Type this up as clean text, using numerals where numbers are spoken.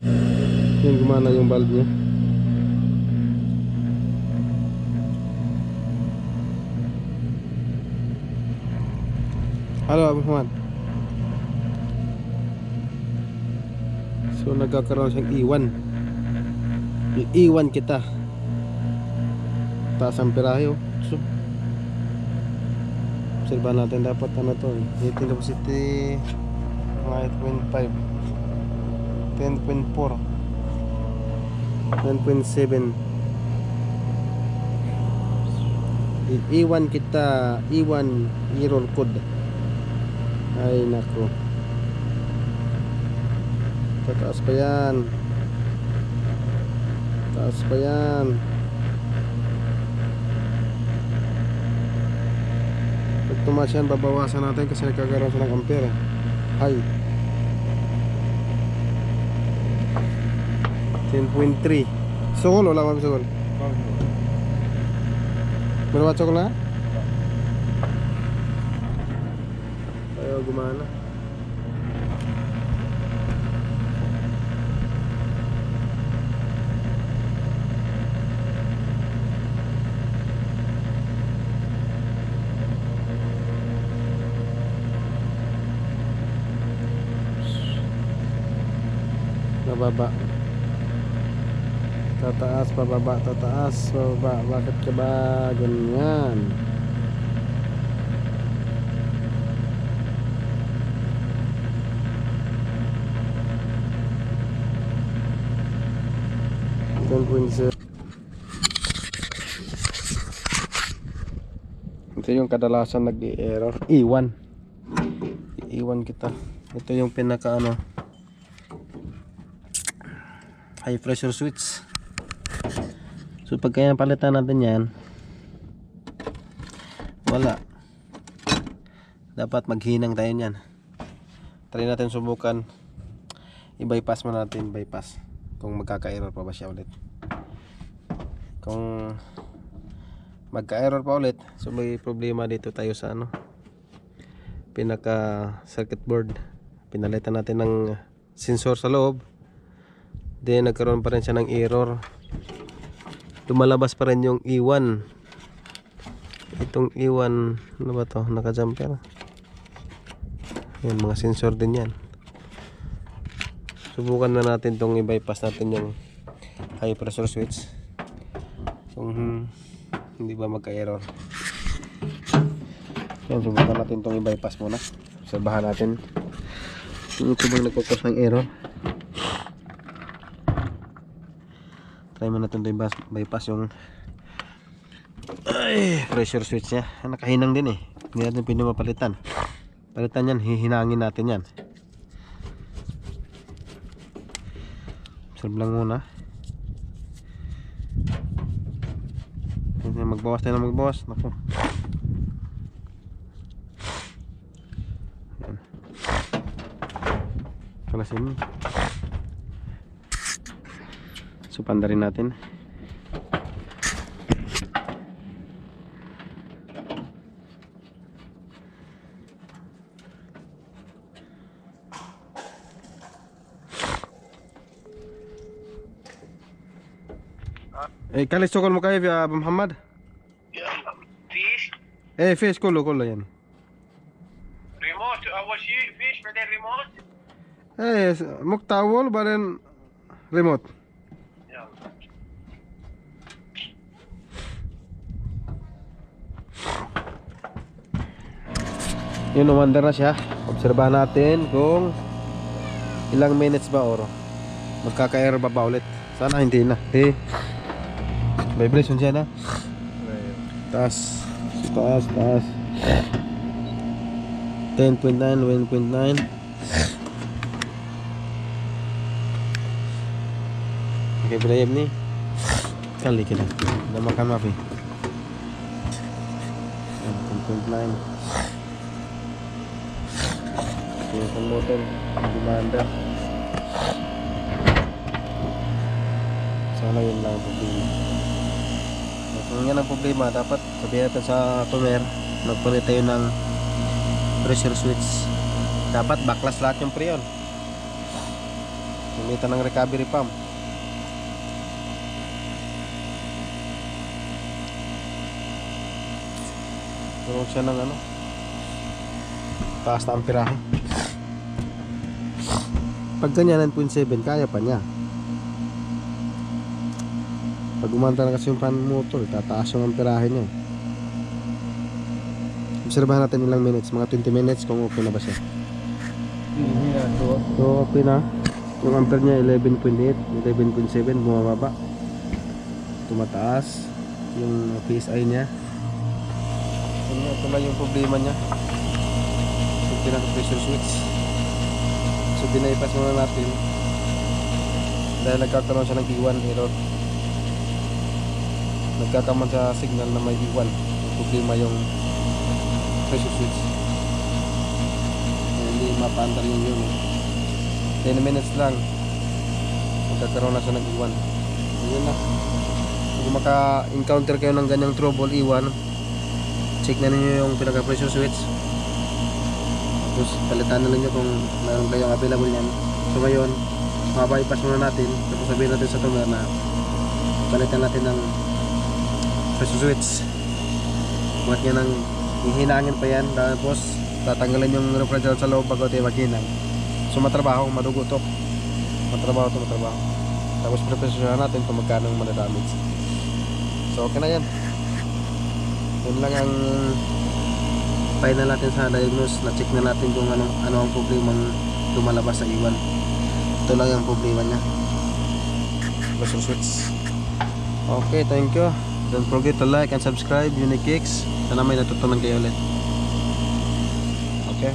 Yung gumana yung bulb niya. Halo Abu Muhammad. So nagkakaroon siyang iwan. Yung iwan kita. Taas ang pirahe oh. So obserbahan natin dapat ano to eh. Rating capacity mga 8.5, 10.4, 9.7. Iwan kita, iwan error code. Ay nako. Tataas pa yan. Taas pa yan. Pag tumaas yan, babawasan natin kasi nagkakaroon siya ng ampere. High 10.3. Sukol, wala kami sukol. Berapa sukol na? Ayaw gumana. Bababa, tataas, pababa, tataas, pababa. Bakit ka ba ganyan? Ito yung kadalasan nag-i-error. Iwan kita. Ito yung pinaka ano, high pressure switch. So pag kaya palitan natin yan, wala, dapat maghinang tayo nyan. Try natin subukan i-bypass mo natin, bypass kung magkaka-error pa ba siya ulit. Kung magka-error pa ulit, so may problema dito tayo sa ano, pinaka circuit board. Pinalitan natin ng sensor sa loob, then nagkaroon pa rin siya ng error. Lumalabas pa rin yung iwan. Itong iwan, ano ba to? Naka-jumper. Yan, mga sensor din yan. Subukan na natin tong i-bypass natin yung high pressure switch. Kung hindi ba magka-error. Yan, subukan natin tong i-bypass muna. Obserbahan natin kung ito bang nagkukos ng error. Try mo natin ito bypass yung pressure switch nya. Nakahinang din eh. Hindi natin pwede mapalitan. Palitan yan, hihinangin natin yan. Observe lang muna. Magbawas tayo na magbawas. Naku. Yan. Kalasin. So pandarin natin. Kalis sokol mo kayo Abu Muhammad? فيش فيش كله يعني. ريموت اول شيء فيش بعدين ريموت. مقطع اول بعدين ريموت. يلا Yun, umandar na siya. Obserbahan natin kung ilang minutes ba or magkaka-error ba ulit. Sana hindi na. Vibration siya na. Taas. Taas. 10.9, 1.9. Okay, berayab ni. Kali kita. Dah makan maaf ni. 10.9. Yung motor gumanda. Sana yun lang ang problema. Kung yan ang problema, dapat sabihin natin sa tuner, magpalit tayo ng pressure switch. Dapat backlash lahat yung preon. Gamitan ng recovery pump. Turon siya ng ano, taas na amperahe. Pag ganyan 9.7 kaya pa niya. Pag umanta na kasi yung fan motor, tataas yung amperahe niya. Obserbahan natin ilang minutes, mga 20 minutes kung okay na ba siya. So okay na. Yung ampere niya 11.8, 11.7 bumababa. Tumataas yung PSI niya. Ito na yung problema niya. So pinaka-pressure switch. So binaypas muna natin dahil nagkakaroon siya ng E1 error. Nagkakaman sa signal na may E1. Yung problema yung pressure switch. Hindi mapaandar yun. 10 minutes lang magkakaroon na siya ng E1. Yun na. Kung maka-encounter kayo ng ganyang trouble E1, check na ninyo yung pinaka pressure switch. Tapos palitan na ninyo kung mayroon kayong available yan. So ngayon, mabypass muna natin. Tapos sabihin natin sa tuner na palitan natin ng pressure switch. Buhat nga ng hihinangin pa yan. Tapos tatanggalin yung refrigerator sa loob bago tayo maghinang. So matrabaho, madugo to. Matrabaho. Tapos prepare natin kung magkano ang madadamage. So okay na yan. Yun lang ang final natin sa diagnose. Na-check na natin kung ano ang problema lumalabas sa E1. Ito lang yung problema niya. Pressure switch. Okay, thank you. Don't forget to like and subscribe Unikicks. Sana may natutunan kayo ulit. Okay.